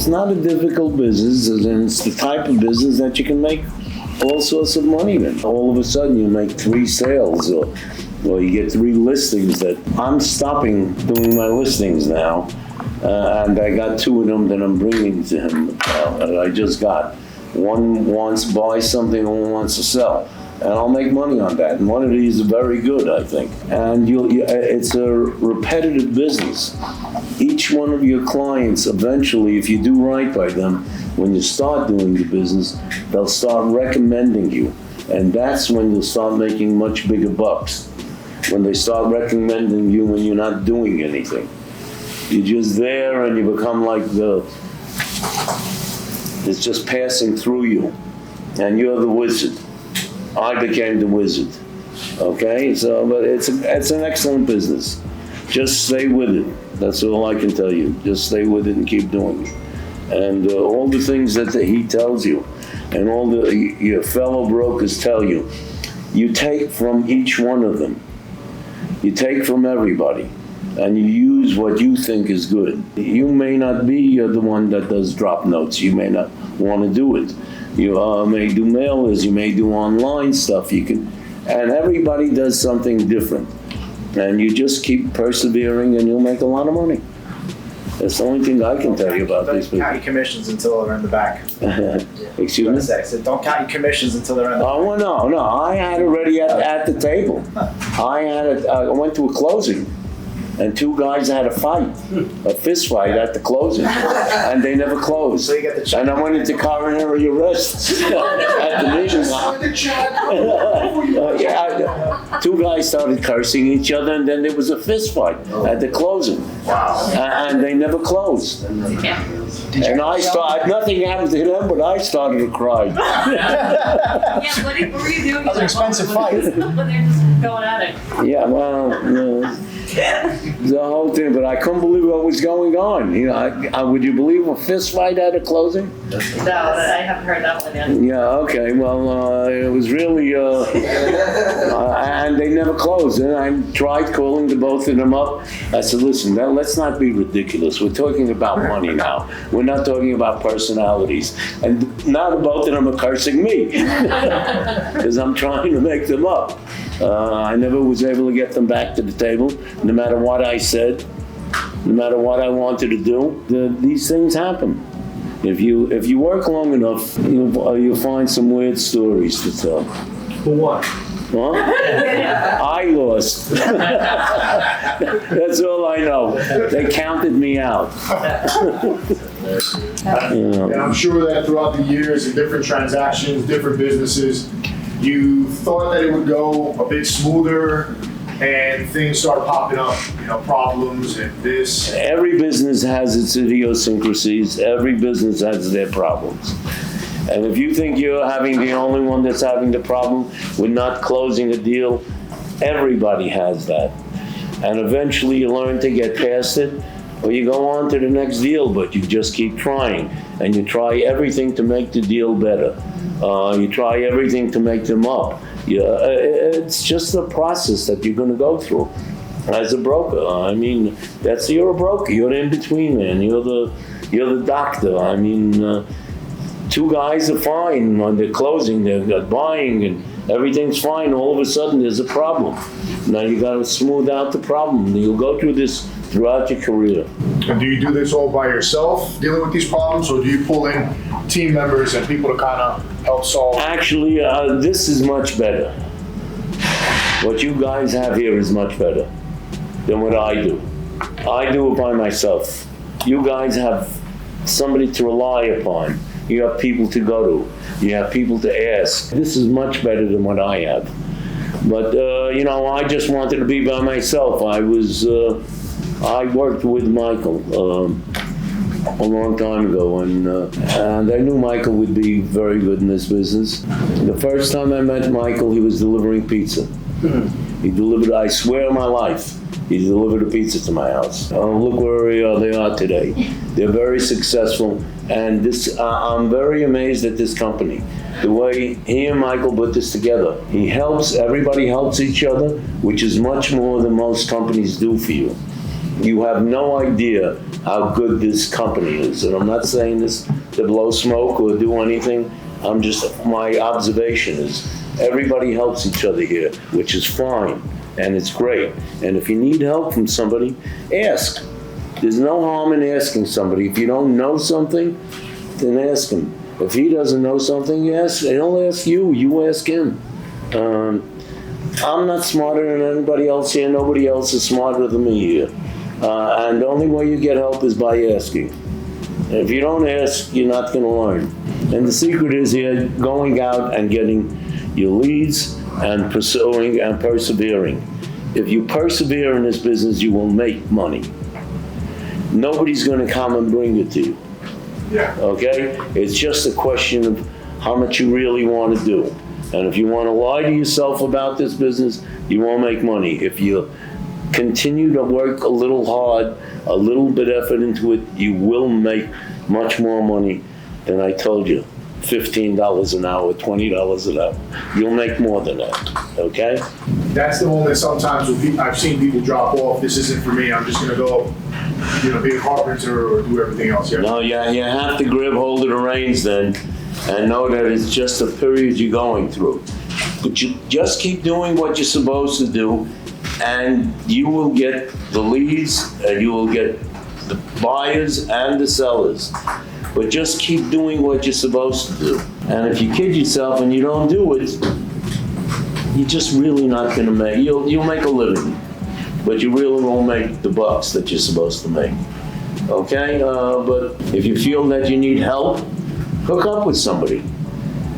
It's not a difficult business, and it's the type of business that you can make all sorts of money in. All of a sudden you make 3 sales or you get 3 listings. That I'm stopping doing my listings now, and I got 2 of them that I'm bringing to him. I just got. One wants to buy something, one wants to sell. And I'll make money on that. And one of these is very good, I think. And it's a repetitive business. Each one of your clients, eventually, if you do right by them, when you start doing the business, they'll start recommending you. And that's when you'll start making much bigger bucks. When they start recommending you when you're not doing anything. You're just there and you become like it's just passing through you. And you're the wizard. I became the wizard. Okay? So, but it's an excellent business. Just stay with it. That's all I can tell you. Just stay with it and keep doing it. And all the things that he tells you, and all your fellow brokers tell you, you take from each one of them. You take from everybody, and you use what you think is good. You may not be the one that does drop notes. You may not want to do it. You may do mailers. You may do online stuff. You can, and everybody does something different. And you just keep persevering, and you'll make a lot of money. That's the only thing I can tell you about these people. Don't count your commissions until they're in the back. Excuse me? I said, don't count your commissions until they're in the back. Oh, well, no. I had it already at the table. I went to a closing, and 2 guys had a fight, a fist fight at the closing, and they never closed. So you get the check. And I went into coronary arrest at the meeting. 2 guys started cursing each other, and then there was a fist fight at the closing. Wow. And they never closed. And nothing happened to them, but I started to cry. Yeah, what were you doing? That was an expensive fight. But they're just going at it. Yeah, well, the whole thing, but I couldn't believe what was going on. You know, would you believe a fist fight at a closing? No, I haven't heard that one yet. Yeah, okay, well, it was really, and they never closed. And I tried calling the both of them up. I said, listen, let's not be ridiculous. We're talking about money now. We're not talking about personalities. And now the both of them are cursing me because I'm trying to make them up. I never was able to get them back to the table, no matter what I said, no matter what I wanted to do. These things happen. If you work long enough, you'll find some weird stories to tell. For what? Huh? I lost. That's all I know. They counted me out. And I'm sure that throughout the years and different transactions, different businesses, you thought that it would go a bit smoother and things started popping up, problems and this. Every business has its idiosyncrasies. Every business has their problems. And if you think you're having the only one that's having the problem with not closing a deal, everybody has that. And eventually you learn to get past it, or you go on to the next deal, but you just keep trying. And you try everything to make the deal better. You try everything to make them up. It's just a process that you're going to go through as a broker. I mean, you're a broker. You're the in-between man. You're the doctor. I mean, 2 guys are fine when they're closing, they're buying, and everything's fine. All of a sudden, there's a problem. Now you got to smooth out the problem. You'll go through this throughout your career. And do you do this all by yourself, dealing with these problems, or do you pull in team members and people to kind of help solve? Actually, this is much better. What you guys have here is much better than what I do. I do it by myself. You guys have somebody to rely upon. You have people to go to. You have people to ask. This is much better than what I have. But, I just wanted to be by myself. I worked with Michael a long time ago, and I knew Michael would be very good in this business. The first time I met Michael, he was delivering pizza. He delivered, I swear on my life, he delivered a pizza to my house. Look where they are today. They're very successful, and I'm very amazed at this company. The way he and Michael put this together. Everybody helps each other, which is much more than most companies do for you. You have no idea how good this company is. And I'm not saying this to blow smoke or do anything. My observation is everybody helps each other here, which is fine, and it's great. And if you need help from somebody, ask. There's no harm in asking somebody. If you don't know something, then ask him. If he doesn't know something, he'll ask you, you ask him. I'm not smarter than anybody else here. Nobody else is smarter than me here. And the only way you get help is by asking. If you don't ask, you're not going to learn. And the secret is here, going out and getting your leads and pursuing and persevering. If you persevere in this business, you will make money. Nobody's going to come and bring it to you. Yeah. Okay? It's just a question of how much you really want to do. And if you want to lie to yourself about this business, you won't make money. If you continue to work a little hard, a little bit effort into it, you will make much more money than I told you. $15 an hour, $20 an hour. You'll make more than that, okay? That's the moment sometimes when I've seen people drop off, this isn't for me, I'm just gonna go, be a carpenter or do everything else. Yeah. No, you have to grab hold of the reins then and know that it's just a period you're going through. But you just keep doing what you're supposed to do, and you will get the leads and you will get the buyers and the sellers. But just keep doing what you're supposed to do. And if you kid yourself and you don't do it, you're just really not gonna make, you'll make a living, but you really won't make the bucks that you're supposed to make. Okay, but if you feel that you need help, hook up with somebody.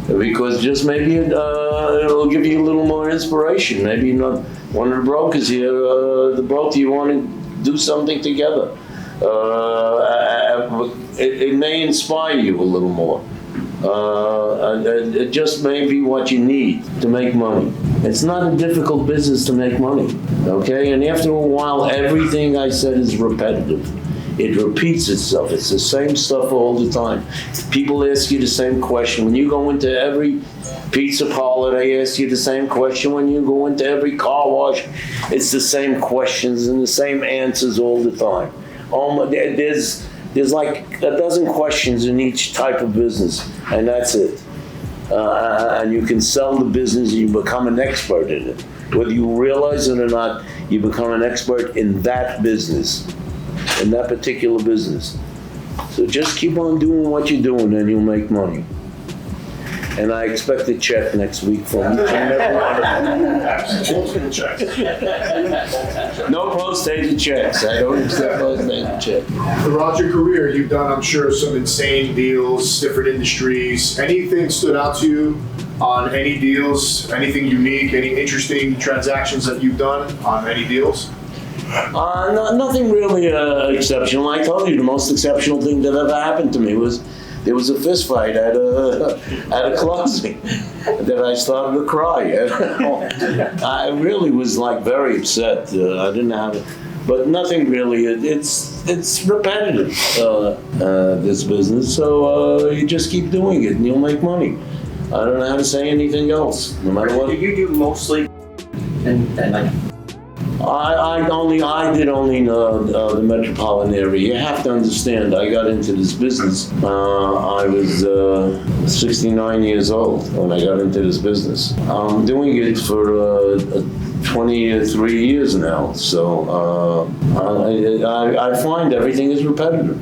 Because just maybe it'll give you a little more inspiration. Maybe one of the brokers here, the both of you want to do something together. It may inspire you a little more. It just may be what you need to make money. It's not a difficult business to make money, okay? And after a while, everything I said is repetitive. It repeats itself. It's the same stuff all the time. People ask you the same question. When you go into every pizza parlor, they ask you the same question. When you go into every car wash, it's the same questions and the same answers all the time. There's like a dozen questions in each type of business, and that's it. And you can sell the business, you become an expert in it. Whether you realize it or not, you become an expert in that business, in that particular business. So just keep on doing what you're doing and you'll make money. And I expect a check next week from each and every one of you. No post-dated checks. I don't accept post-dated checks. Throughout your career, you've done, I'm sure, some insane deals, different industries. Anything stood out to you on any deals? Anything unique? Any interesting transactions that you've done on any deals? Nothing really exceptional. I told you the most exceptional thing that ever happened to me was there was a fist fight at a closing that I started to cry. I really was like very upset. I didn't have it, but nothing really. It's repetitive, this business. So you just keep doing it and you'll make money. I don't know how to say anything else. No matter what. Do you do mostly and like? I did only the metropolitan area. You have to understand, I got into this business. I was 69 years old when I got into this business. I'm doing it for 23 years now. So I find everything is repetitive.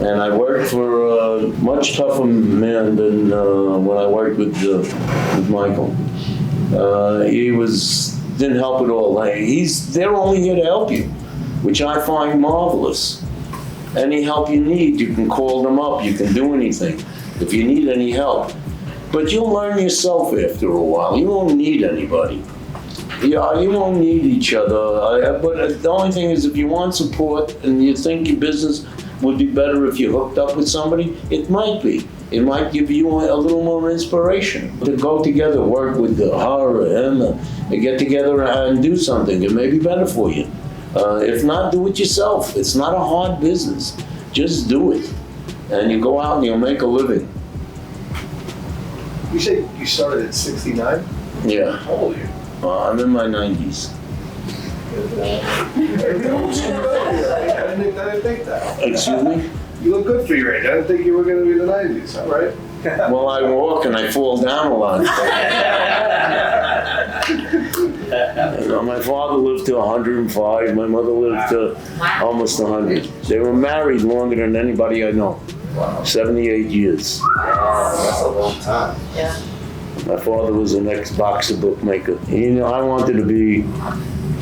And I work for a much tougher man than when I worked with Michael. He didn't help at all. They're only here to help you, which I find marvelous. Any help you need, you can call them up, you can do anything if you need any help. But you'll learn yourself after a while. You won't need anybody. Yeah, you won't need each other. But the only thing is, if you want support and you think your business would be better if you hooked up with somebody, it might be. It might give you a little more inspiration to go together, work with her, him, and get together and do something. It may be better for you. If not, do it yourself. It's not a hard business. Just do it. And you go out and you'll make a living. You say you started at 69? Yeah. How old are you? I'm in my 90s. I didn't think that. Excuse me? You look good for your age. I didn't think you were gonna be the 90s, all right? Well, I walk and I fall down a lot. My father lived to 105. My mother lived to almost 100. They were married longer than anybody I know. 78 years. That's a long time. Yeah. My father was an ex-boxer bookmaker. I wanted to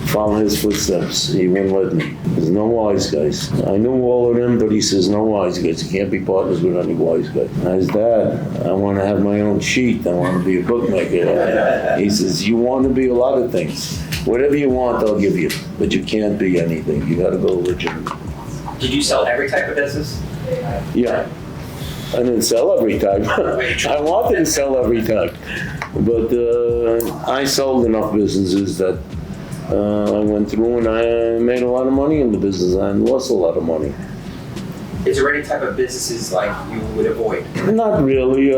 follow his footsteps. He wouldn't let me. There's no wise guys. I knew all of them, but he says no wise guys. You can't be partners with any wise guy. His dad, I want to have my own sheet. I want to be a bookmaker. He says, you want to be a lot of things. Whatever you want, I'll give you. But you can't be anything. You got to go legitimate. Did you sell every type of business? Yeah. I didn't sell every time. I wanted to sell every time. But I sold enough businesses that I went through and I made a lot of money in the business and lost a lot of money. Is there any type of businesses like you would avoid? Not really.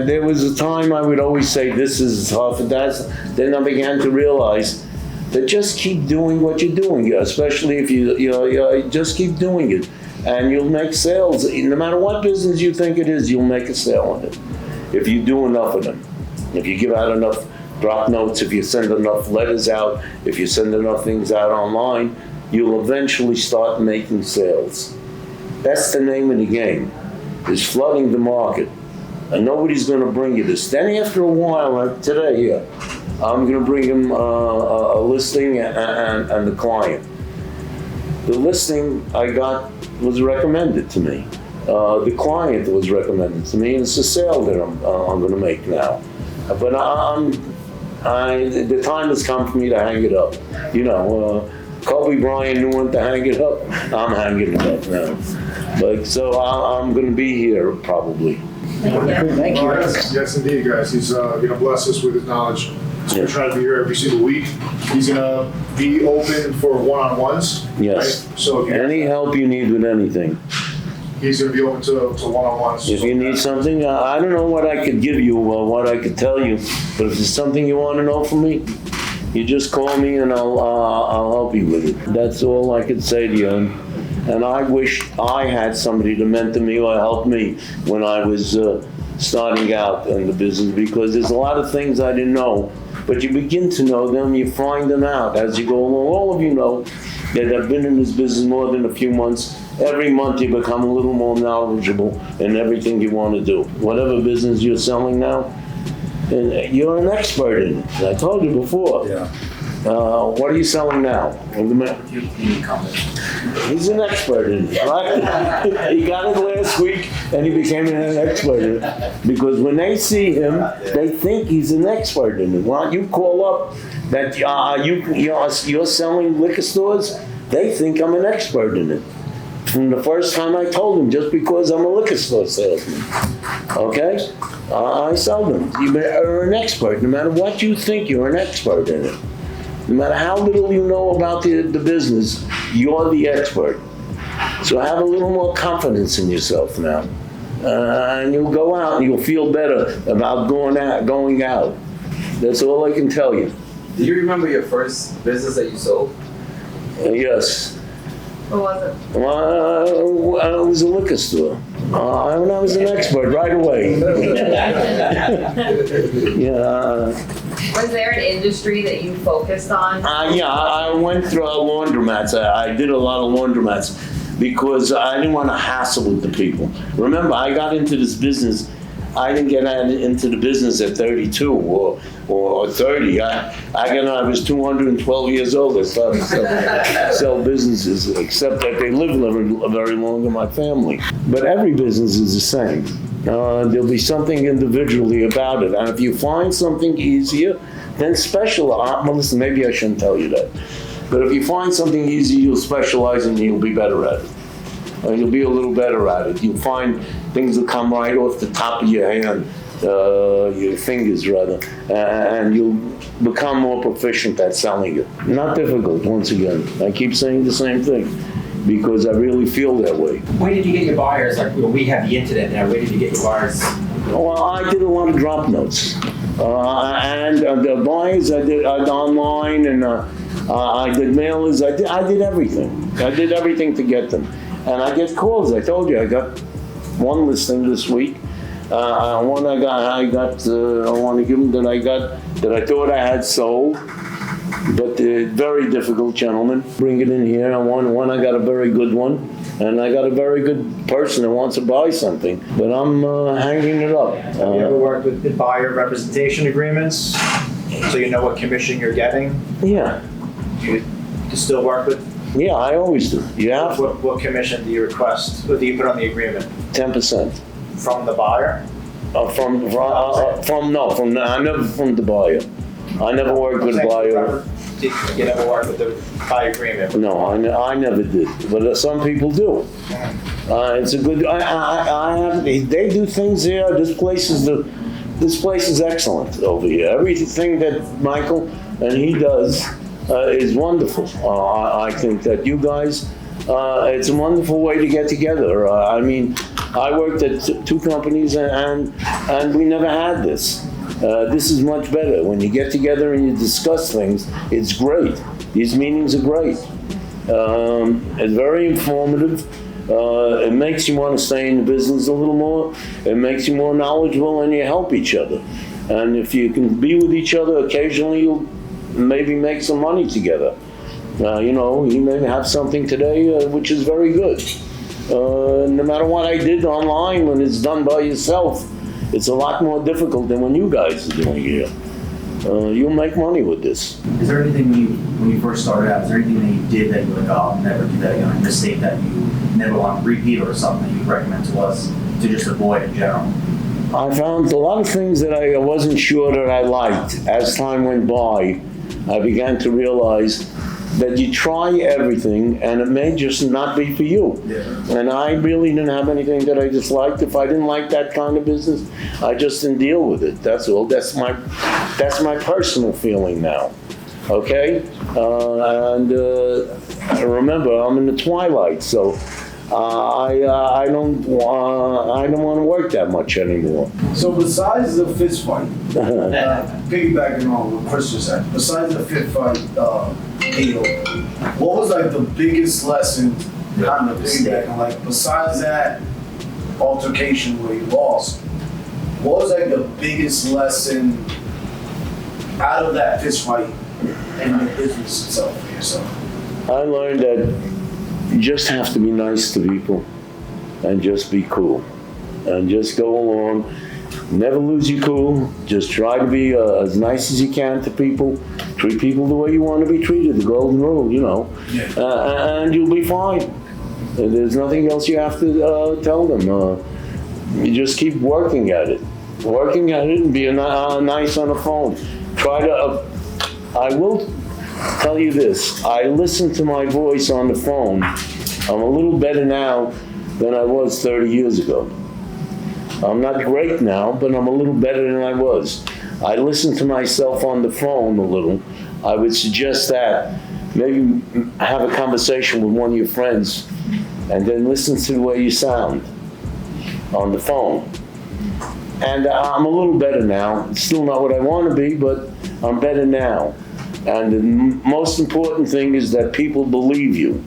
There was a time I would always say this is tough and that's. Then I began to realize that just keep doing what you're doing, especially if you just keep doing it. And you'll make sales. No matter what business you think it is, you'll make a sale in it. If you do enough of them. If you give out enough drop notes, if you send enough letters out, if you send enough things out online, you'll eventually start making sales. That's the name of the game, is flooding the market. And nobody's gonna bring you this. Then after a while, like today here, I'm gonna bring him a listing and the client. The listing I got was recommended to me. The client was recommended to me, and it's a sale that I'm going to make now. But the time has come for me to hang it up. Kobe Bryant knew when to hang it up. I'm hanging it up now. So I'm going to be here probably. Thank you. Yes, indeed, guys. He's gonna bless us with his knowledge. He's gonna try to be here every single week. He's gonna be open for one-on-ones. Yes. Right? So Any help you need with anything. he's gonna be open to one-on-ones. If you need something, I don't know what I could give you or what I could tell you, but if there's something you want to know from me, you just call me and I'll help you with it. That's all I could say to you. And I wish I had somebody to mentor me or help me when I was starting out in the business, because there's a lot of things I didn't know. But you begin to know them, you find them out as you go along. All of you know that have been in this business more than a few months. Every month you become a little more knowledgeable in everything you want to do. Whatever business you're selling now, and you're an expert in it. I told you before. Yeah. What are you selling now? He's an expert in it, right? He got it last week and he became an expert in it. Because when they see him, they think he's an expert in it. When you call up that you're selling liquor stores, they think I'm an expert in it. From the first time I told them, just because I'm a liquor store salesman. Okay? I sell them. You're an expert. No matter what you think, you're an expert in it. No matter how little you know about the business, you're the expert. So have a little more confidence in yourself now. And you'll go out and you'll feel better about going out. That's all I can tell you. Do you remember your first business that you sold? Yes. What was it? Well, it was a liquor store. I was an expert right away. Yeah. Was there an industry that you focused on? Yeah, I went through laundromats. I did a lot of laundromats because I didn't want to hassle with the people. Remember, I got into this business. I didn't get into the business at 32 or 30. I was 212 years old. I started to sell businesses, except that they live very long in my family. But every business is the same. There'll be something individually about it. And if you find something easier, then specialize. Well, listen, maybe I shouldn't tell you that. But if you find something easy, you'll specialize and you'll be better at it. You'll be a little better at it. You'll find things that come right off the top of your hand, your fingers rather, and you'll become more proficient at selling it. Not difficult, once again. I keep saying the same thing because I really feel that way. Where did you get your buyers? Like, we have the internet now. Where did you get your buyers? Well, I did a lot of drop notes. And the buyers I did online, and I did mailers, I did everything. I did everything to get them. And I get calls, I told you, I got one listing this week. One I want to give them that I thought I had sold. But very difficult gentleman, bring it in here. And one I got a very good one. And I got a very good person that wants to buy something, but I'm hanging it up. Have you ever worked with the buyer representation agreements? So you know what commission you're getting? Yeah, You still work with, yeah, I always do. You have what commission do you request, or do you put on the agreement? 10%. From the buyer? I never from the buyer. I never worked with a buyer. You never worked with the buy agreement? No, I never did, but some people do. It's a good, they do things here, this place is excellent over here. Everything that Michael and he does is wonderful. I think that you guys, it's a wonderful way to get together. I mean, I worked at two companies and we never had this. This is much better. When you get together and you discuss things, it's great. These meetings are great. It's very informative. It makes you want to stay in the business a little more. It makes you more knowledgeable and you help each other. And if you can be with each other, occasionally you'll maybe make some money together. You may have something today which is very good. No matter what I did online, when it's done by yourself, it's a lot more difficult than when you guys are doing it. You'll make money with this. Is there anything when you first started out, is there anything that you did that you were like, oh, I'll never do that again, a mistake that you never want to repeat, or something that you'd recommend to us to just avoid in general? I found a lot of things that I wasn't sure that I liked. As time went by, I began to realize that you try everything and it may just not be for you. Yeah. And I really didn't have anything that I disliked. If I didn't like that kind of business, I just didn't deal with it. That's all. That's my personal feeling now. Okay? Remember, I'm in the twilight, so I don't want to work that much anymore. So besides the fist fight, piggybacking on what Chris just said, besides the fist fight, what was like the biggest lesson, kind of piggybacking, like besides that altercation where you lost, what was like the biggest lesson out of that fist fight and the business itself for yourself? I learned that you just have to be nice to people and just be cool and just go along. Never lose your cool. Just try to be as nice as you can to people. Treat people the way you want to be treated, the golden rule, and you'll be fine. And there's nothing else you have to tell them. You just keep working at it and be nice on the phone. I will tell you this, I listen to my voice on the phone. I'm a little better now than I was 30 years ago. I'm not great now, but I'm a little better than I was. I listen to myself on the phone a little. I would suggest that. Maybe have a conversation with one of your friends and then listen to the way you sound on the phone. And I'm a little better now. It's still not what I want to be, but I'm better now. And the most important thing is that people believe you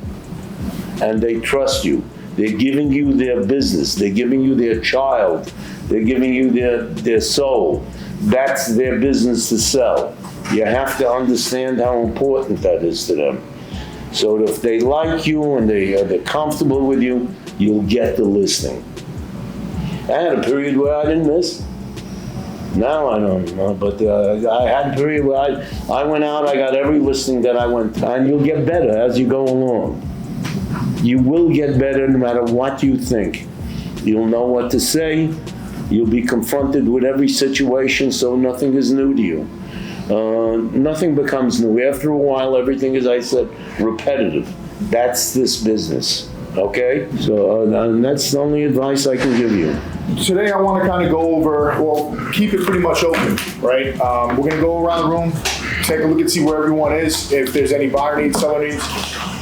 and they trust you. They're giving you their business. They're giving you their child. They're giving you their soul. That's their business to sell. You have to understand how important that is to them. So if they like you and they're comfortable with you, you'll get the listing. I had a period where I didn't miss. Now I don't know, but I had a period where I went out, I got every listing that I went, and you'll get better as you go along. You will get better no matter what you think. You'll know what to say. You'll be confronted with every situation, so nothing is new to you. Nothing becomes new. After a while, everything, as I said, repetitive. That's this business, okay? So and that's the only advice I can give you. Today I want to kind of go over, well, keep it pretty much open, right? We're going to go around the room, take a look and see where everyone is, if there's any buyer needs, seller needs,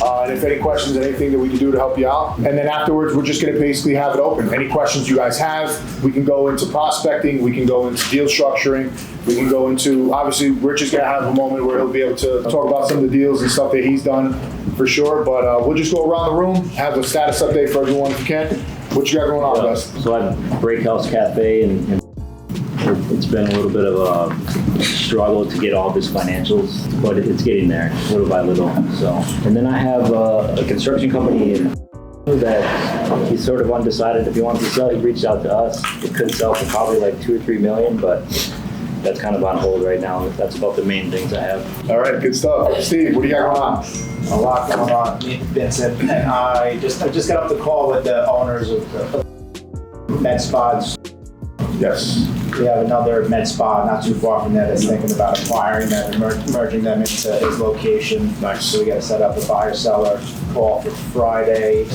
and if any questions, anything that we can do to help you out. And then afterwards, we're just going to basically have it open. Any questions you guys have, we can go into prospecting, we can go into deal structuring, we can go into, obviously, Rich is going to have a moment where he'll be able to talk about some of the deals and stuff that he's done for sure. But we'll just go around the room, have a status update for everyone if you can. What you got going on, Gus? So I have Break House Cafe, and it's been a little bit of a struggle to get all of his financials, but it's getting there little by little. So, and then I have a construction company that he's sort of undecided if he wants to sell. He reached out to us. It could sell for probably like 2 or 3 million, but that's kind of on hold right now. That's about the main things I have. All right, good stuff. Steve, what do you got going on? A lot going on. Me and Vincent and I just got off the call with the owners of the med spas. Yes. We have another med spa not too far from there that's thinking about acquiring them and merging them into his location. Nice. So we got to set up a buyer-seller call for Friday.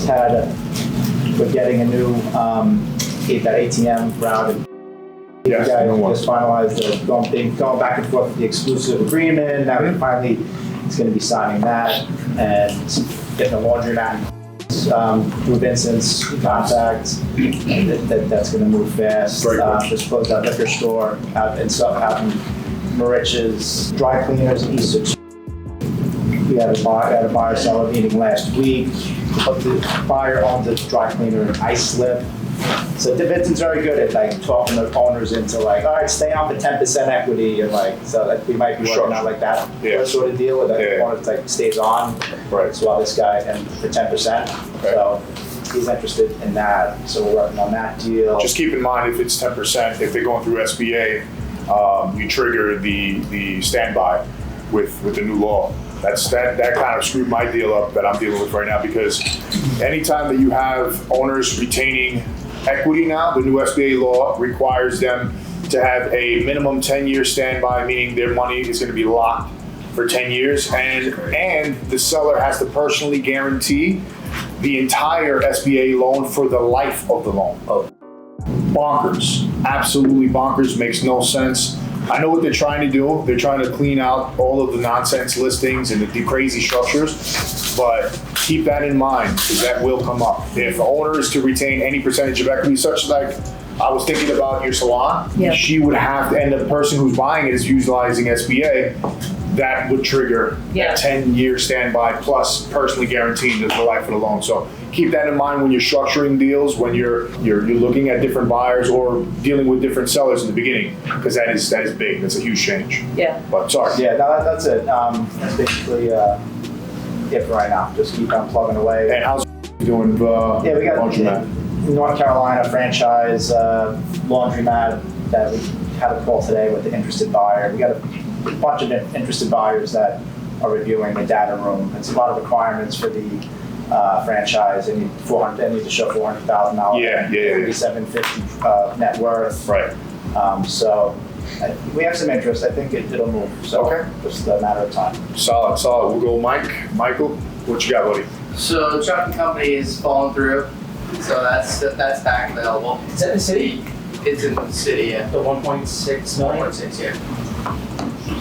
We're getting a new that ATM route. Yes, You guys no more. just finalized going back and forth with the exclusive agreement. Now we finally is going to be signing that and getting a laundromat through Vincent's contact. That's going to move fast. Very good. Just closed out liquor store out in Marich's dry cleaners in East. We had a buyer seller meeting last week, but the buyer owns a dry cleaner in Islip. So Vincent's very good at like talking the owners into like, all right, stay on for 10% equity, and like, so that we might be working on like that sort of deal where the owner like stays on, Right. so while this guy and for 10%. Okay. So he's interested in that. So we're working on that deal. Just keep in mind, if it's 10%, if they're going through SBA, you trigger the standby with the new law. That kind of screwed my deal up that I'm dealing with right now, because anytime that you have owners retaining equity now, the new SBA law requires them to have a minimum 10-year standby, meaning their money is going to be locked for 10 years, and the seller has to personally guarantee the entire SBA loan for the life of the loan. Bonkers. Absolutely bonkers. Makes no sense. I know what they're trying to do. They're trying to clean out all of the nonsense listings and the crazy structures, but keep that in mind, because that will come up. If the owner is to retain any percentage of equity, such like I was thinking about your salon, she would have to, and the person who's buying it is utilizing SBA, that would trigger that 10-year standby plus personally guaranteeing the life of the loan. So keep that in mind when you're structuring deals, when you're looking at different buyers or dealing with different sellers in the beginning, because that is big. That's a huge change. Yeah. But sorry. Yeah, no, that's it. That's basically it for right now. Just keep on plugging away. And how's doing? We got laundromat? North Carolina franchise laundromat that we had a call today with the interested buyer. We got a bunch of interested buyers that are reviewing the data room. It's a lot of requirements for the franchise. They need to show $400,000. Yeah. $750 net worth. Right. So we have some interest. I think it'll move. So just a matter of time. Solid. We'll go Michael, what you got, buddy? So the trucking company is falling through, so that's back available. Is that in the city? It's in the city, yeah. The 1.6 million? 1.6, yeah.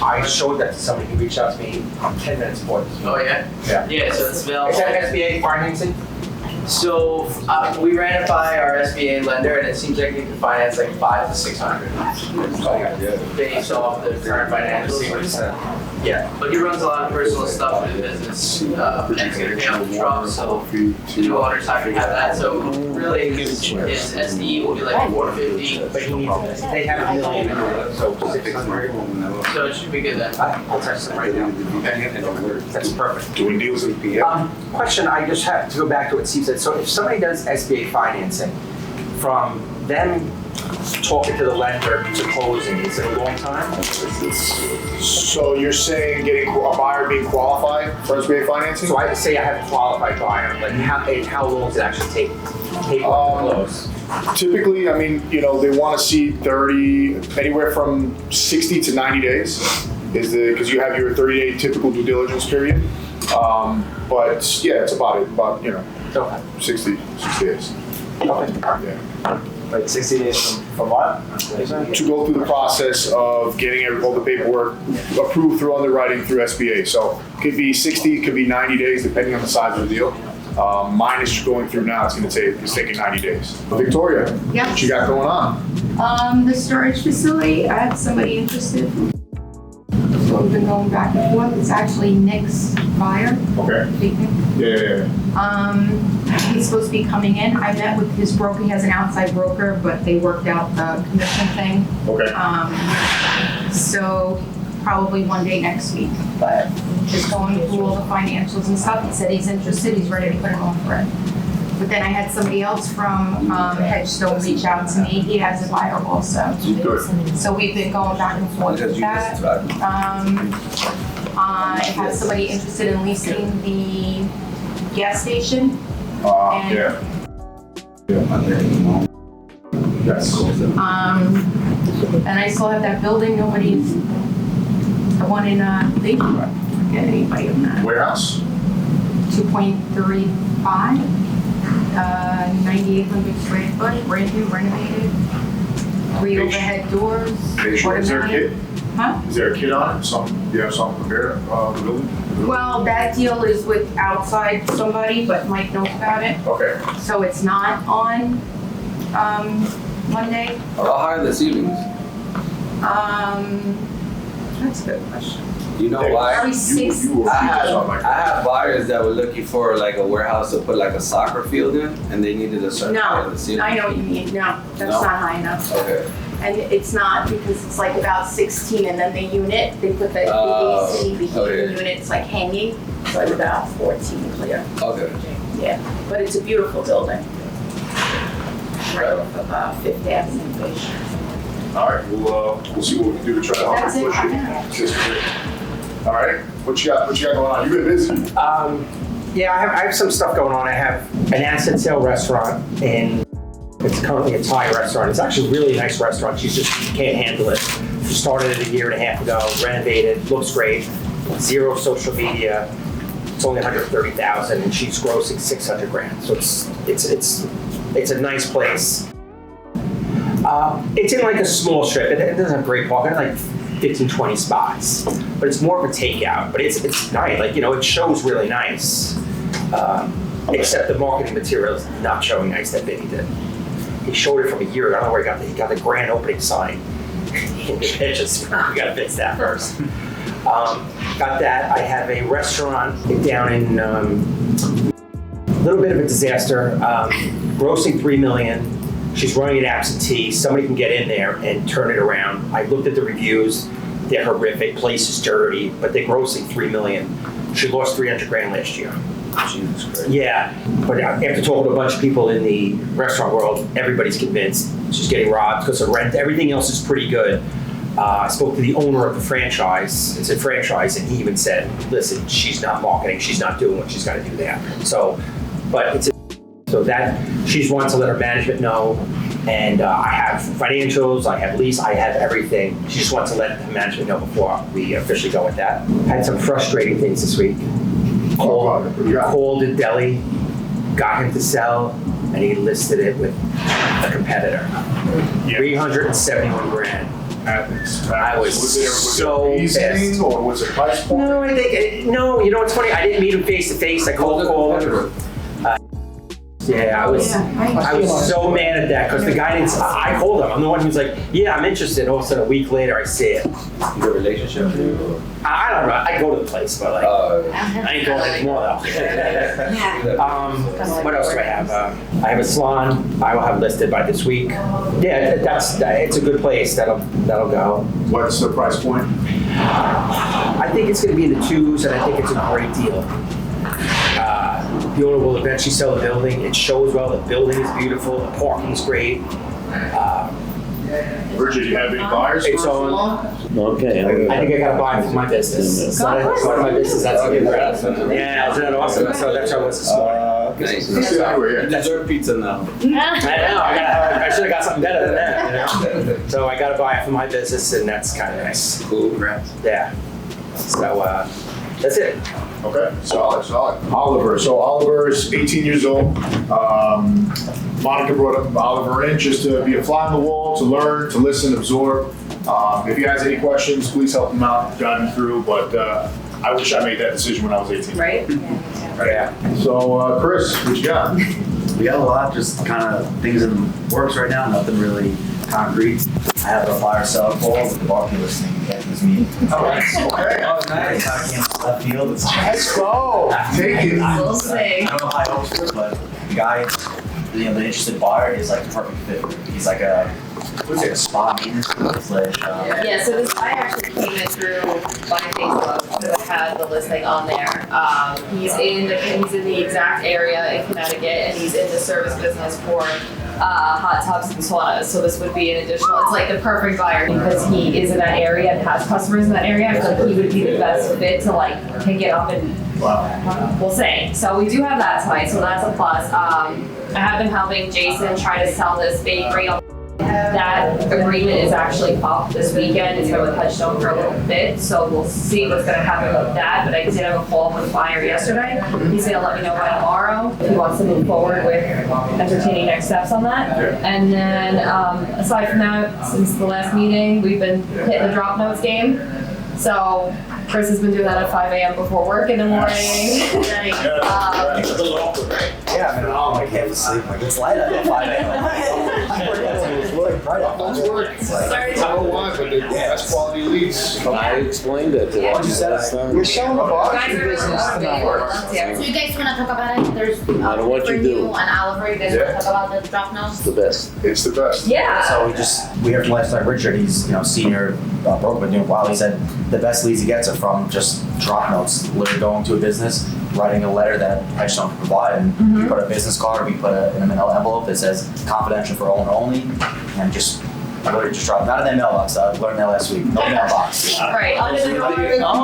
I showed that to somebody who reached out to me 10 minutes before this. Oh yeah? Yeah, so it's available. Is that SBA financing? So we ran it by our SBA lender, and it seems like we can finance like 500 to 600 based off the current financials. Yeah, but he runs a lot of personal stuff for the business. And he's gonna pay off the truck, so the new owner's not gonna have that. So really, his SDE will be like 450. But he needs, they have $1 million in it, so 600. So it should be good then. I'll text them right now. That's perfect. Doing deals with PM? Question, I just have to go back to what Steve said. So if somebody does SBA financing, from them talking to the lender to closing, is it a long time? So you're saying getting a buyer being qualified for SBA financing? So I say I have a qualified buyer, like how long does it actually take to close? Typically, I mean, they want to see anywhere from 60 to 90 days, because you have your 30-day typical due diligence period. But yeah, it's about 60 days. Okay. Yeah. Like 60 days from what? To go through the process of getting all the paperwork approved through underwriting through SBA. So could be 60, could be 90 days, depending on the size of the deal. Mine is going through now. It's taking 90 days. Victoria, Yep. what you got going on? The storage facility, I had somebody interested. So we've been going back and forth. It's actually Nick's buyer. Okay. Big Nick. Yeah. He's supposed to be coming in. I met with his broker. He has an outside broker, but they worked out the commission thing. Okay. So probably one day next week, but just going through all the financials and stuff. He said he's interested. He's ready to put an offer in. But then I had somebody else from Hedgestone reach out to me. He has a buyer also. Good. So we've been going back and forth with that. I have somebody interested in leasing the gas station. Yeah. Yes. And I still have that building. Nobody's, the one in Lakeville. Get anybody on that. Warehouse? 2.35. 9,800 square foot, brand new, renovated, 3 overhead doors. Is there a kit? Huh? Is there a kit on it? Do you have something prepared, the building? Well, that deal is with outside somebody, but Mike knows about it. Okay. So it's not on Monday. How high are the ceilings? That's a good question. You know why? Probably 6 You were- I something like that. have buyers that were looking for like a warehouse to put like a soccer field in, and they needed a certain height of No, the ceiling. I know what you mean. No, that's No? not high enough. Okay. And it's not because it's like about 16 and then the unit, they put the Oh, AC, the heating okay. unit's like hanging, so it's about 14 clear. Okay. Yeah, but it's a beautiful building. Right off of Fifth Avenue. All right, we'll see what we can do to try to help That's you it, push it. yeah. Assist with it. All right, what you got going on? You been busy? Yeah, I have some stuff going on. I have an asset sale restaurant, and it's currently a Thai restaurant. It's actually a really nice restaurant. She just can't handle it. She started it a year and a half ago, renovated, looks great, 0 social media. It's only 130,000, and she's grossing 600 grand. So it's a nice place. It's in like a small strip. It doesn't have great parking, like 15, 20 spots, but it's more of a takeout. But it's nice, like, you know, it shows really nice. Except the marketing material is not showing nice that Vinny did. He showed it from a year ago. I don't know where he got the grand opening sign. It just, we gotta fix that first. Got that. I have a restaurant down in a little bit of a disaster, grossing $3 million. She's running an absentee. Somebody can get in there and turn it around. I looked at the reviews. They're horrific. Place is dirty, but they're grossing $3 million. She lost 300 grand last year. Jesus Christ. Yeah, but after talking to a bunch of people in the restaurant world, everybody's convinced she's getting robbed because of rent. Everything else is pretty good. I spoke to the owner of the franchise. It's a franchise, and he even said, "Listen, she's not marketing. She's not doing what she's got to do there." So, but it's so that she wants to let her management know, and I have financials, I have lease, I have everything. She just wants to let the management know before we officially go with that. Had some frustrating things this week. Called a deli, got him to sell, and he listed it with a competitor. 371 grand. I was so reasoning, pissed. or was it price point? No, I think no. You know what's funny? I didn't meet him face to face. I called him. Yeah, I was so mad at that because the guy didn't. I called him. I'm the one who's like, yeah, I'm interested. All of a sudden, a week later, I see it. Your relationship? I don't know. I go to the place, but like, I ain't going anymore though. What else do I have? I have a salon. I will have listed by this week. Yeah, it's a good place. That'll go. What's the price point? I think it's going to be in the 2s, and I think it's a great deal. The owner will eventually sell the building. It shows well. The building is beautiful. The parking's great. Bridget, do you have any buyers? It's on. Okay. I think I got to buy it for my business. Part of my business. That's a good grad. Yeah, isn't that awesome? So that's how I was this morning. Nice. Yeah. Dessert pizza now. I know. I should have got something better than that. You know? So I got to buy it for my business, and that's kind of nice. Cool. Congrats. Yeah. So that's it. Okay, solid. Oliver. So Oliver is 18 years old. Monica brought up Oliver in just to be a fly on the wall, to learn, to listen, absorb. If he has any questions, please help him out, guide him through. But I wish I made that decision when I was 18. Right? Yeah. So Chris, what you got? We got a lot, just kind of things in the works right now, nothing really concrete. I have a fire cell call with the barking listening at this meeting. All right. Okay. Oh, nice. I came left field. It's Let's go. Take it. We'll see. I don't know high hopes for it, but the guy, the interested buyer is like the perfect fit. He's like a, what's it, a spa maintenance slash. Yeah, so this guy actually came in through my Facebook, so I had the listing on there. He's in the exact area in Connecticut, and he's in the service business for hot tubs and saunas. So this would be an additional, it's like the perfect buyer because he is in that area and has customers in that area. I feel like he would be the best fit to like pick it up and we'll say. So we do have that tonight, so that's a plus. I have been helping Jason try to sell this bakery. That agreement is actually up this weekend. It's been with Touchstone for a little bit, so we'll see what's going to happen with that. But I did have a call with the buyer yesterday. He's going to let me know by tomorrow if he wants to move forward with entertaining next steps on that. And then aside from that, since the last meeting, we've been hitting the drop notes game. So Chris has been doing that at 5 a.m. before work in the morning. Yeah, I mean, I'm like half asleep. Like, it's light at 5 a.m. That's quality leads. I explained that to What'd you say? You're selling the Guys barbecue are business tonight. Yeah. So you guys wanna talk about it? There's No matter what for you do. you and Oliver, you guys wanna talk about the drop notes? It's the best. It's the best. Yeah. So we heard from last night Richard, he's, senior broker, been doing well. He said the best leads he gets are from just drop notes, literally going to a business, writing a letter that Touchstone can provide, and we put a business card, we put in a manila envelope that says confidential for owner only, and just literally just drop, not in that mailbox, I learned that last week, no mailbox. Right, under the door.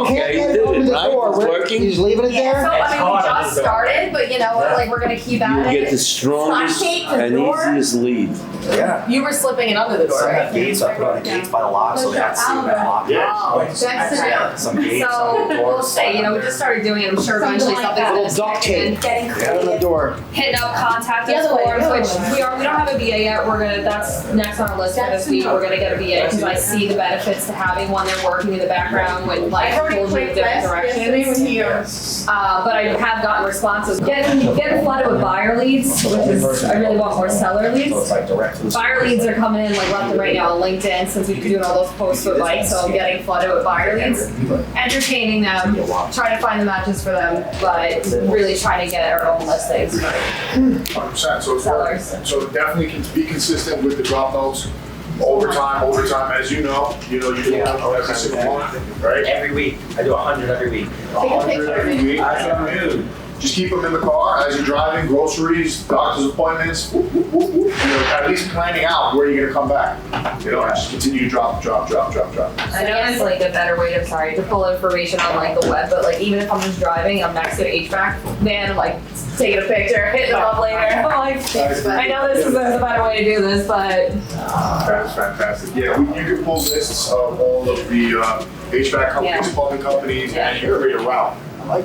Okay, you did it, right? It's working. You just leaving it Yeah, so there? I mean, we just started, but you know, like we're gonna keep at You it. get the strongest Tape to the and door. easiest lead. Yeah. You were slipping it under the door, Some right? have gates, so I put on the gates by the lock, so they have to see when I lock. Oh, Like, that's the some gates So on the we'll doors. say, we just started doing it. I'm sure eventually something's gonna Little duct stick and tape. getting Put on the creative. door. Hitting up contact The us other way, forms, the other which way. we don't have a VA yet. That's next on our list for this week. We're gonna get a VA because I see the benefits to having one that's working in the background with like pulls you in different directions. But I have gotten responses. Getting flooded with buyer leads, which is, I really want more seller leads. So it's like direct to the. Buyer leads are coming in like left and right now on LinkedIn since we've been doing all those posts with Mike, so I'm getting flooded with buyer leads. Entertaining them, trying to find the matches for them, but really trying to get our own listings. 100%. So it's working. Sellers. So definitely can be consistent with the drop notes. Overtime, as you know, you do it every single month, right? Every week. I do 100 every week. 100 every week. Just keep them in the car as you're driving, groceries, doctor's appointments. At least planning out where you're gonna come back. And just continue to drop. I know it's like a better way to pull information on like the web, but like even if I'm just driving, I'm next to the HVAC man, I'm like taking a picture, hitting it up later. I'm like, I know this is a better way to do this, but. That is fantastic. Yeah, you can pull lists of all of the HVAC companies, plumbing companies, and you create a route.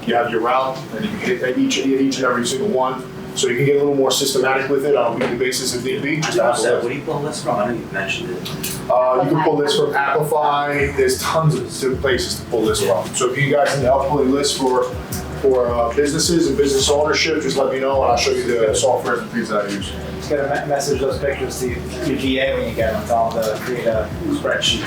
You have your route, and you can hit each and every single one. So you can get a little more systematic with it on a weekly basis if need be. Just to have a What list. do you pull this from? I know you mentioned it. You can pull lists from Amplify. There's tons of different places to pull lists from. So if you guys need help pulling lists for businesses and business ownership, just let me know and I'll show you the software and things that I use. Just gotta message those pictures to your GA when you get them, tell them to create a spreadsheet.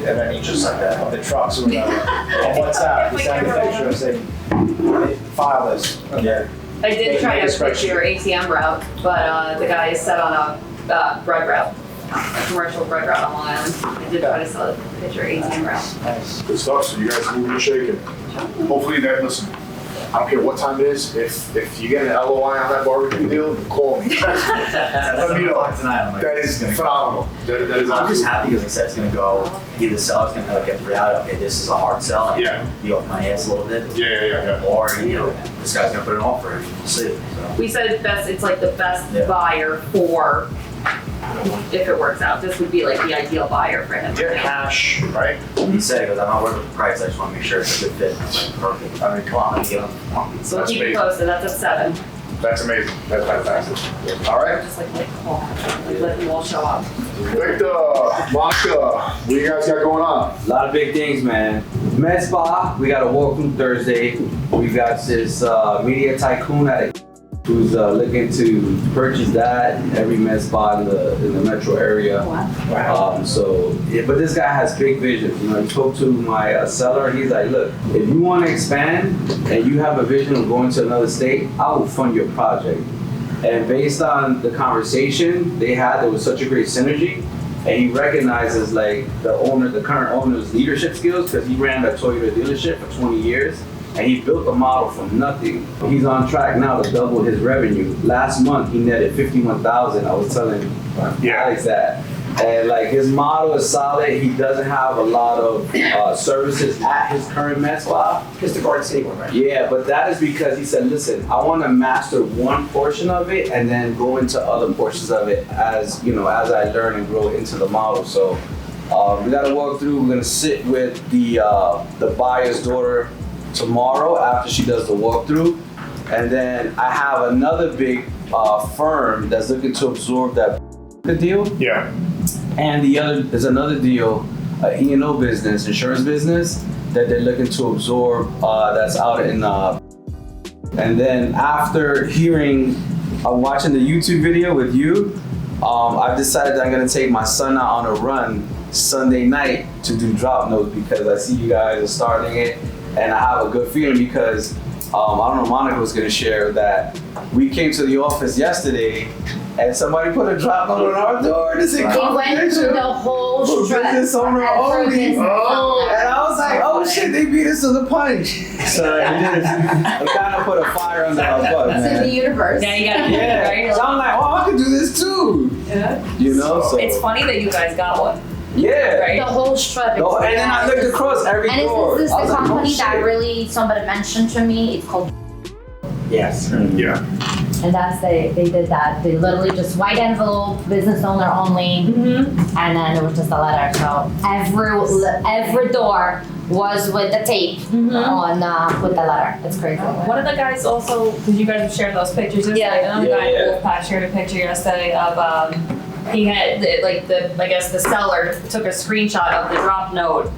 And then you just like that, of the trucks or whatever. On WhatsApp, you send a picture and say, file this. Okay. I did try Make a to put your ATM route, but the guy is set on a bread route, a commercial bread route on Long Island. I did try to sell it, put your ATM route. Nice. Good stuff. So you guys moving and shaking. Hopefully that, listen, I don't care what time it is, if you get an LOI on that barbecue deal, call me. Let me know. That is phenomenal. That is I'm just absolutely. happy because I said it's gonna go, either the seller's gonna like get reality, okay, this is a hard sell. and Yeah. You open my ass a little bit. Yeah. Or, this guy's gonna put an offer in, we'll see. So, We said it's like the best Yeah. buyer for if it works out. This would be like the ideal buyer for him. Cash, right? He said, he goes, I'm not worried about the price, I just want to make sure it's a good fit. I'm like, perfect. I mean, come on, let's get on. So That's keep you amazing. posted. That's at 7. That's amazing. That's fantastic. All right. Just like call, like let them all show up. Victor, Monica, what you guys got going on? A lot of big things, man. Med Spa, we got a walkthrough Thursday. We got this media tycoon who's looking to purchase that. Every med spa in the metro area. But this guy has big visions. You know, he spoke to my seller. He's like, look, if you want to expand and you have a vision of going to another state, I will fund your project. And based on the conversation they had, there was such a great synergy. And he recognizes like the current owner's leadership skills because he ran a Toyota dealership for 20 years. And he built a model from nothing. He's on track now to double his revenue. Last month, he netted $51,000. I was telling Alex that. And like his model is solid. He doesn't have a lot of services at his current med spa. Just the Garden City one, right? Yeah, but that is because he said, listen, I want to master one portion of it and then go into other portions of it as I learn and grow into the model. So we got to walk through. We're gonna sit with the buyer's daughter tomorrow after she does the walkthrough, and then I have another big firm that's looking to absorb that deal. Yeah. And there's another deal, E&O business, insurance business that they're looking to absorb. That's out in. And then after watching the YouTube video with you, I've decided that I'm gonna take my son out on a run Sunday night to do drop notes because I see you guys are starting it. And I have a good feeling because I don't know, Monica was gonna share that we came to the office yesterday and somebody put a drop note on our door to say They went through the whole strip. business owner only. And I was like, oh shit, they beat us to the punch. So it kind of put a fire under our butt, It's in man. the universe. Now you gotta Yeah, right? so I'm like, oh, I could do this too. Yeah. You know, so It's funny that you guys got one. yeah. Right? The whole strip. And then I looked across every And door. is this I was the like, oh, company that shit. really somebody mentioned to me? It's called, Yes. Yeah. and they did that. They literally just white envelope, business owner only, and then it was just a letter. So every door was with the tape on with the letter. It's crazy. One of the guys also, because you guys have shared those pictures yesterday, another guy in Wolfpack shared a picture yesterday of he had I guess the seller took a screenshot of the drop note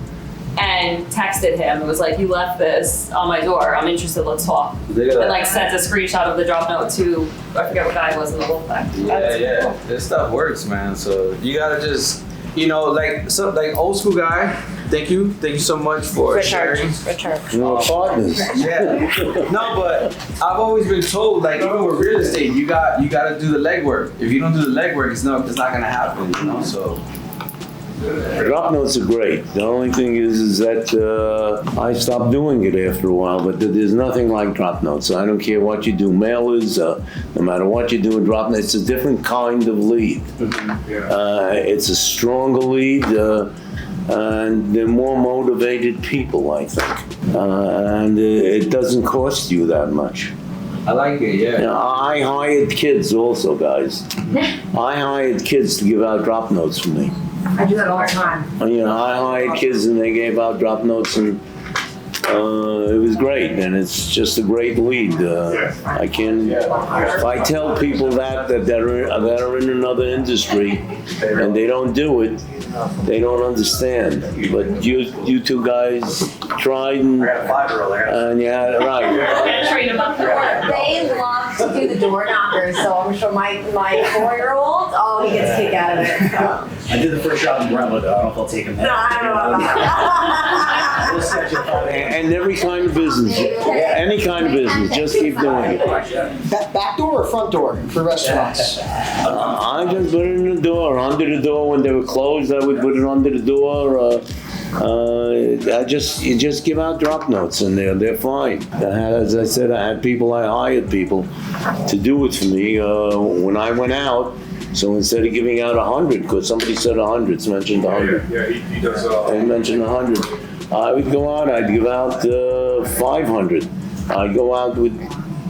and texted him. It was like, you left this on my door. I'm interested. Let's talk. Look at that. And like sent a screenshot of the drop note to I forget what guy it was in the Wolfpack. Yeah. This stuff works, man. So you gotta just, like old school guy. Thank you so much for sharing. We're partners. Yeah. No, but I've always been told, like even with real estate, you gotta do the legwork. If you don't do the legwork, it's not gonna happen. You know, so. Drop notes are great. The only thing is that I stopped doing it after a while, but there's nothing like drop notes. I don't care what you do, mailers, no matter what you do, drop notes, it's a different kind of lead. It's a stronger lead, and they're more motivated people, I think. And it doesn't cost you that much. I like it, yeah. You know, I hired kids also, guys. I hired kids to give out drop notes for me. I do that all the time. You know, I hired kids and they gave out drop notes and it was great, and it's just a great lead. I can, if I tell people that are in another industry and they don't do it, they don't understand. But you two guys tried and yeah, right. Train them up. They love to do the door knockers, so I'm sure my 4-year-old, he gets a kick out of it. So. I did the first job in Brentwood, though. I don't know if I'll take him there. No, I don't know about that. We'll set you up. And every kind of business, any kind of business, just keep doing it. Back door or front door for restaurants? I just put it in the door, under the door. When they were closed, I would put it under the door. You just give out drop notes and they're fine. As I said, I hired people to do it for me when I went out. So instead of giving out 100, because somebody said 100, it's mentioned 100. Yeah, he does. I mentioned 100. I would go out, I'd give out 500. I'd go out with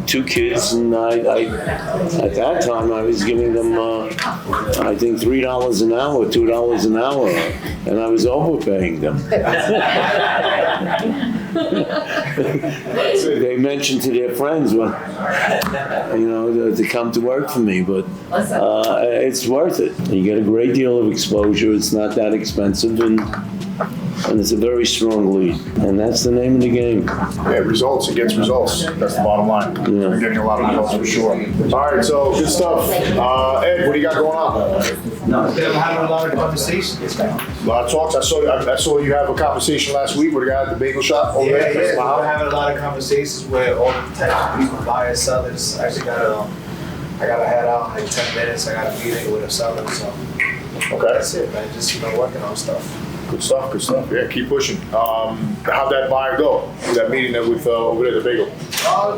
2 kids, and I at that time I was giving them, I think $3 an hour, $2 an hour, and I was overpaying them. They mentioned to their friends, well, to come to work for me, but it's worth it. You get a great deal of exposure. It's not that expensive, and it's a very strong lead, and that's the name of the game. Yeah, results. It gets results. That's the bottom line. Yeah. We're getting a lot of results for sure. All right, so good stuff. Ed, what do you got going on? Been having a lot of conversations. A lot of talks. I saw you have a conversation last week with a guy at the bagel shop over there. We're having a lot of conversations with all the types of people, buyers, sellers. I actually I gotta head out in like 10 minutes. I got a meeting with a seller, so that's it, man. Just working on stuff. Good stuff, good stuff. Yeah, keep pushing. How'd that buyer go? That meeting with over there at the bagel?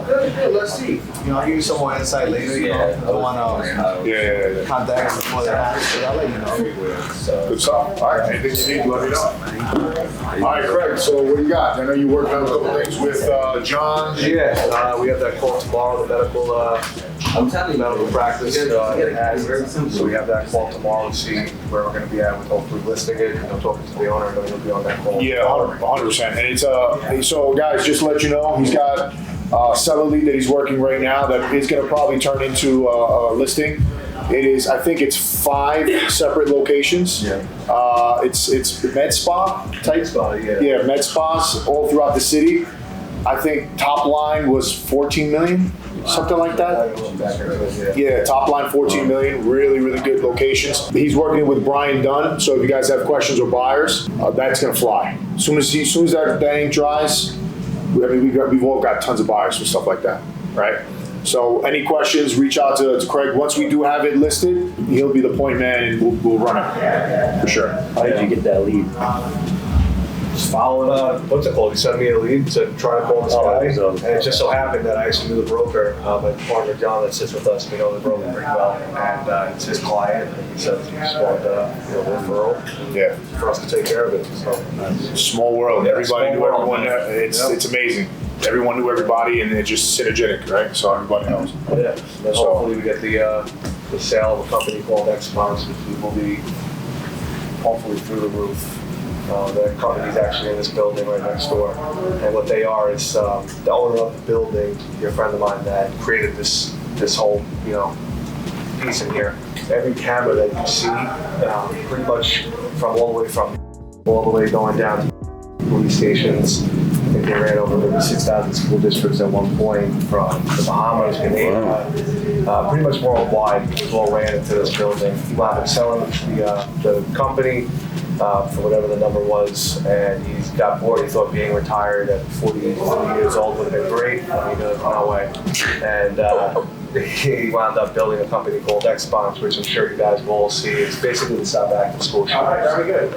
Good. Let's see. I'll give you some more insight later. I don't want to contact them before they happen, but I'll let you know. Good stuff. All right, anything you need, let me know. All right, Craig, so what do you got? I know you worked on a couple things with John. Yeah, we have that call tomorrow, the medical practice. So we have that call tomorrow to see where we're going to be at with hopefully listing it. Talking to the owner, and he'll be on that call. Yeah, 100%. And it's so guys, just to let you know, he's got a seller lead that he's working right now that is going to probably turn into a listing. It is, I think it's 5 separate locations. Yeah. It's med spa type. Spa, yeah. Yeah, med spas all throughout the city. I think top line was 14 million, something like that. Yeah, top line 14 million, really good locations. He's working with Brian Dunn, so if you guys have questions or buyers, that's gonna fly. As soon as that ink dries, we've all got tons of buyers for stuff like that, right? So any questions, reach out to Craig. Once we do have it listed, he'll be the point man and we'll run it, for sure. How did you get that lead? Just following, what's it called? He sent me a lead to try to call this guy. And it just so happened that I actually knew the broker, my partner John that sits with us. We know the broker pretty well. And it's his client. And he said he just wanted a referral for us to take care of it. So, small world. Yeah, Everybody knew everyone. It's amazing. Everyone knew everybody and it's just synergetic, right? So everybody knows. Yeah. Then hopefully we get the sale of a company called X-Bonds, which will be hopefully through the roof. The company's actually in this building right next door. And what they are is the owner of the building, a friend of mine that created this whole, piece in here. Every camera that you see, pretty much all the way going down to police stations. I think they ran over maybe 6,000 school districts at one point from the Bahamas, Canada, pretty much worldwide. All ran into this building. He wound up selling the company for whatever the number was, and he got bored. He thought being retired at 43 years old would have been great. I mean, no way. And he wound up building a company called X-Bonds, which I'm sure you guys will all see. It's basically the South Acton school shooter. Very good.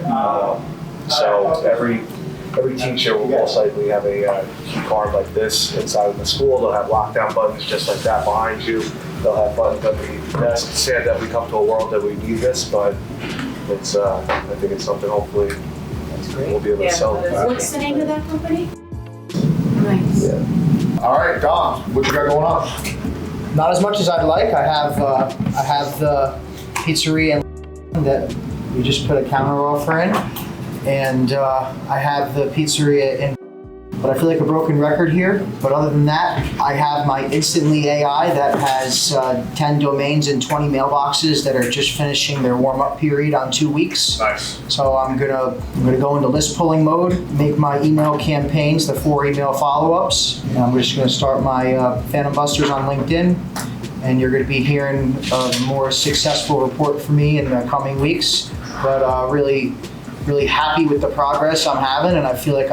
So every teacher will most likely have a key card like this inside of the school. They'll have lockdown buttons just like that behind you. They'll have buttons underneath the desk. It's sad that we come to a world that we need this, but it's I think it's something hopefully we'll be able to sell. What's the name of that company? Nice. Yeah. All right, Dom, what you got going on? Not as much as I'd like. I have the pizzeria that we just put a counter offer in, and I have the pizzeria in. But I feel like a broken record here. But other than that, I have my Instantly AI that has 10 domains and 20 mailboxes that are just finishing their warm-up period on 2 weeks. Nice. So I'm gonna go into list pulling mode, make my email campaigns, the 4 email follow-ups. And I'm just gonna start my Phantom Busters on LinkedIn. And you're gonna be hearing a more successful report from me in the coming weeks. But really happy with the progress I'm having, and I feel like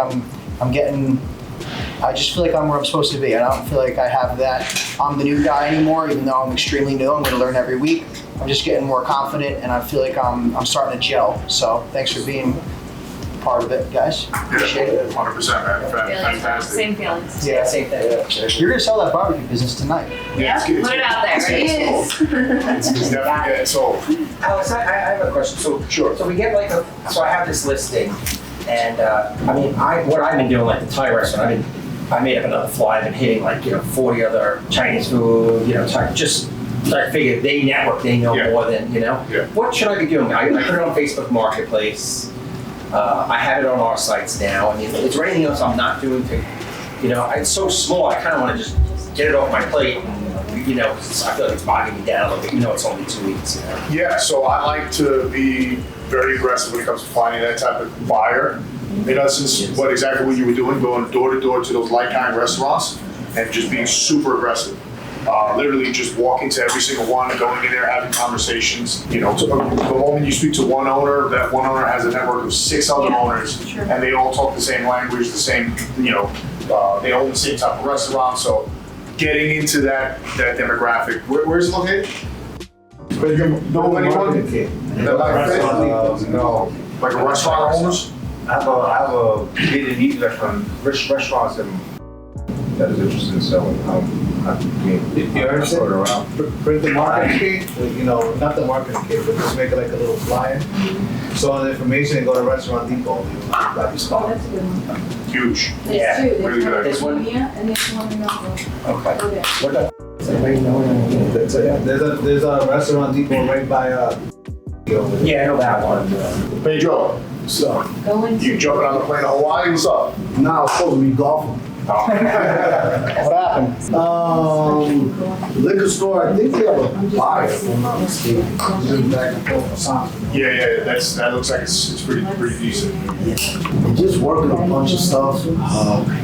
I just feel like I'm where I'm supposed to be. I don't feel like I have that I'm the new guy anymore, even though I'm extremely new. I'm going to learn every week. I'm just getting more confident, and I feel like I'm starting to gel. So thanks for being part of it, guys. Appreciate it. 100%, man. Fantastic. Same feelings. Yeah, same thing. You're going to sell that barbecue business tonight. Yeah, put it out there. It's definitely getting sold. Alex, I have a question. So we get so I have this listing, and what I've been doing, like the Thai restaurant, I've been I made up another flaw. I've been hitting like 40 other Chinese food. So I figured they network, they know more than What should I be doing? I put it on Facebook Marketplace. I have it on our sites now. I mean, is there anything else I'm not doing to, it's so small. I kind of want to just get it off my plate. And, I feel like it's bogging me down a little bit. It's only 2 weeks. Yeah, so I like to be very aggressive when it comes to finding that type of buyer. In essence, what you were doing, going door to door to those like-kind restaurants and just being super aggressive. Literally just walking to every single one, going in there, having conversations. The moment you speak to one owner, that one owner has a network of 6 other owners, and they all talk the same language, the same, they own the same type of restaurant. So getting into that demographic. Where's it located? Know anyone? No. Like a restaurant owners? I have a Vietnamese restaurants that is interested in selling. You're sort around. Print the marketing kit, not the marketing kit, but just make it like a little flyer. So all the information and go to Restaurant Depot. That'd be spot. Huge. Yeah. Really good. There's one here and there's one in Okay. There's a Restaurant Depot right by Yeah, I know that one. Pedro, so you jumping on the plane to Hawaii? What's up? No, I was supposed to be golfing. What happened? Liquor store, I think they have a buyer, if I'm not mistaken. Back and forth or something. Yeah, that looks like it's pretty decent. And just working on a bunch of stuff.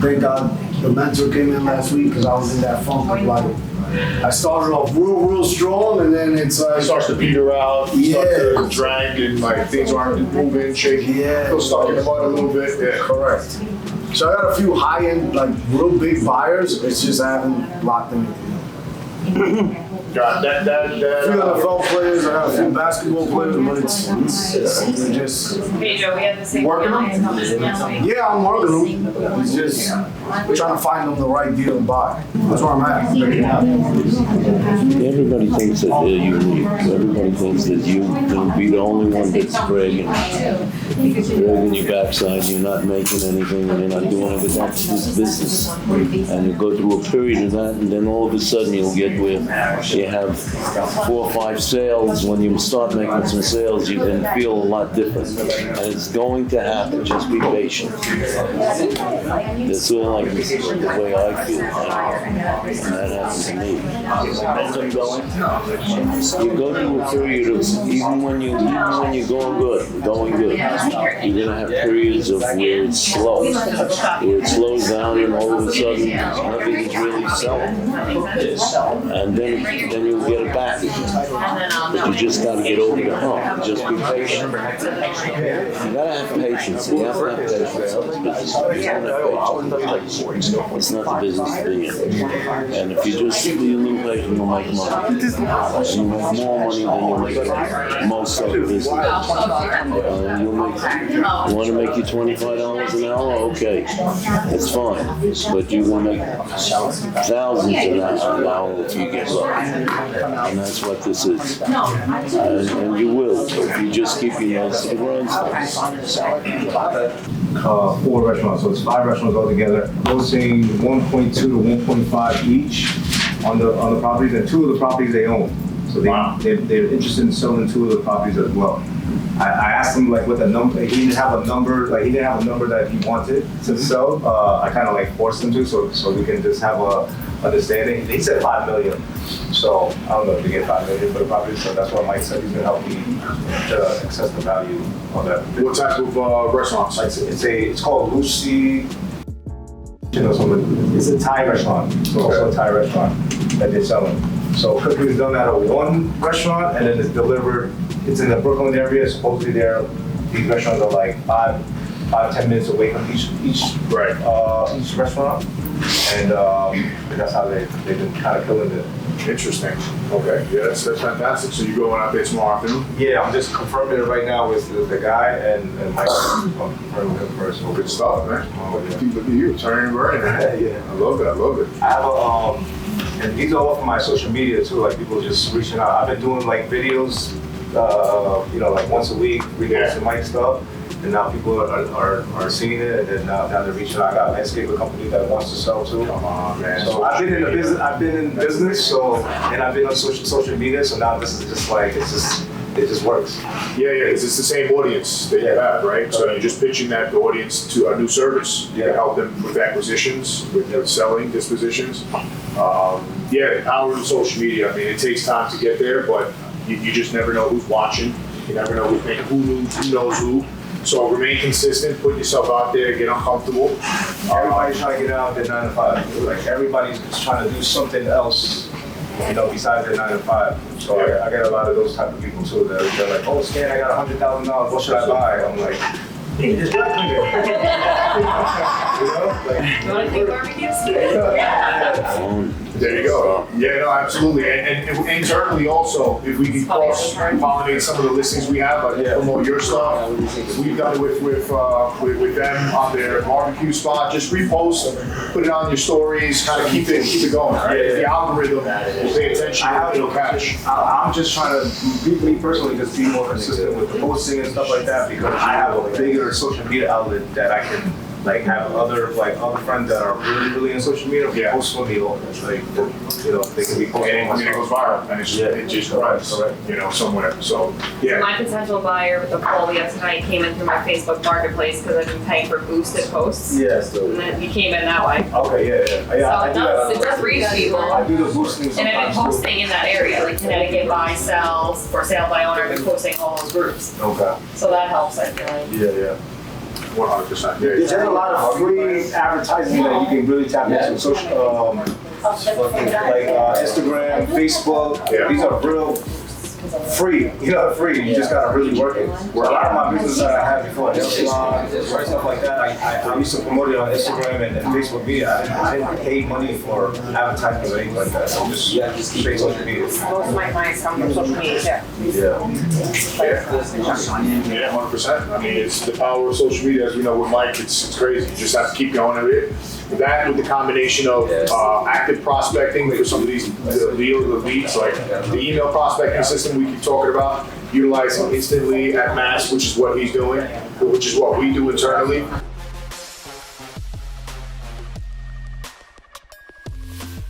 Thank God the mentor came in last week because I was in that funk of like, I started off real strong and then it's like. It starts to peter out, starts to drag and like things aren't moving, shaking. Yeah. Feel stuck in the mud a little bit. Yeah. Correct. So I got a few high-end, like real big buyers. It's just I haven't locked anything. Got that. A few NFL players, I got a few basketball players, but it's just. Pedro, we have the same. Working on Yeah, I'm working them. It's just trying to find them the right deal and buy. That's where I'm at. Everybody thinks that they're unique. Everybody thinks that you'll be the only one that's dragging your backside. You're not making anything and you're not doing it, but that's just business. And you go through a period of that, and then all of a sudden you'll get where you have 4 or 5 sales. When you start making some sales, you can feel a lot different. And it's going to happen. Just be patient. That's all like the way I feel. And that happens to me. You go through a period of even when you're going good, you're gonna have periods of where it's slow, where it slows down, and all of a sudden nothing's really selling, and then you'll get it back again. But you just gotta get over the hump. Just be patient. You gotta have patience. You have to have patience. It's not the business to be in. And if you just be a little patient, you'll make money. And you make more money than you make most other businesses. You want to make you $25 an hour? Okay, that's fine. But you're going to make thousands an hour if you get lucky. And that's what this is. And you will, if you just keep your nose to the grindstone. 4 restaurants, so it's 5 restaurants altogether. Those saying 1.2 to 1.5 each on the properties, and 2 of the properties they own. So they're interested in selling 2 of the properties as well. I asked him like what the number. He didn't have a number. Like he didn't have a number that he wanted to sell. I kind of like forced him to, so we can just have a understanding. He said $5 million. So I don't know if we get $5 million for the property. So that's what Mike said. He's gonna help me to assess the value on that. What type of restaurants? It's called Lucy. It's a Thai restaurant. It's also a Thai restaurant that they're selling. So cooking is done at a 1 restaurant and then it's delivered. It's in the Brooklyn area. Supposedly these restaurants are like 5-10 minutes away from each restaurant. And that's how they've been kind of killing it. Interesting. Okay. Yeah, that's fantastic. So you're going out there tomorrow afternoon? Yeah, I'm just confirming it right now with the guy and Mike. I'm confirming him first. Well, good stuff, man. Look at you, turning and burning. Yeah. I love it. I have and these are all from my social media too, like people just reaching out. I've been doing like videos, like once a week, reposting Mike stuff. and now people are seeing it, and then now they're reaching out. I got a landscaper company that wants to sell too. Come on, man. So I've been in the business. I've been in business, so and I've been on social media. So now this is just like it just works. Yeah, because it's the same audience that you have, right? So you're just pitching that audience to a new service. You can help them with acquisitions, with selling, dispositions. The power of social media. I mean, it takes time to get there, but you just never know who's watching. You never know who knows who. So remain consistent, put yourself out there, get uncomfortable. Everybody's trying to get out of their 9 to 5. Like everybody's trying to do something else, besides their 9 to 5. So I get a lot of those type of people too. They're like, oh, Stan, I got $100,000. What should I buy? I'm like, hey, just buy it. You want to do barbecues? There you go. Yeah, no, absolutely. And internally also, if we can cross-pollinate some of the listings we have, like promote your stuff. We've done it with them on their barbecue spot. Just repost, put it on your stories, kind of keep it going. Right? If the algorithm will pay attention, it'll catch. I'm just trying to, me personally, just be more consistent with the posting and stuff like that, because I have a bigger social media outlet that I can have other friends that are really in social media post for me. They can be posting. And it goes viral, and it just runs, somewhere. So My potential buyer with the poll tonight came in through my Facebook Marketplace because I've been paying for boosted posts. Yes. And then he came in that way. Okay, So it does reach people. I do the boosting And I've been posting in that area, like Connecticut buy, sells, for sale by owner. I've been posting all those groups. Okay. So that helps, I feel like. Yeah. 100%. There's a lot of free advertising that you can really tap into. Social, Instagram, Facebook. These are real free. Free. You just gotta really work it. A lot of my business that I had before, stuff like that, I used to promote it on Instagram and Facebook media. I didn't pay money for advertising or anything like that. So just pay social media. Most of my clients come from social media too. Yeah, 100%. I mean, it's the power of social media. As we know with Mike, it's crazy. You just have to keep going at it. That with the combination of active prospecting for some of these leads, like the email prospecting system we keep talking about, utilizing instantly at mass, which is what he's doing, which is what we do internally.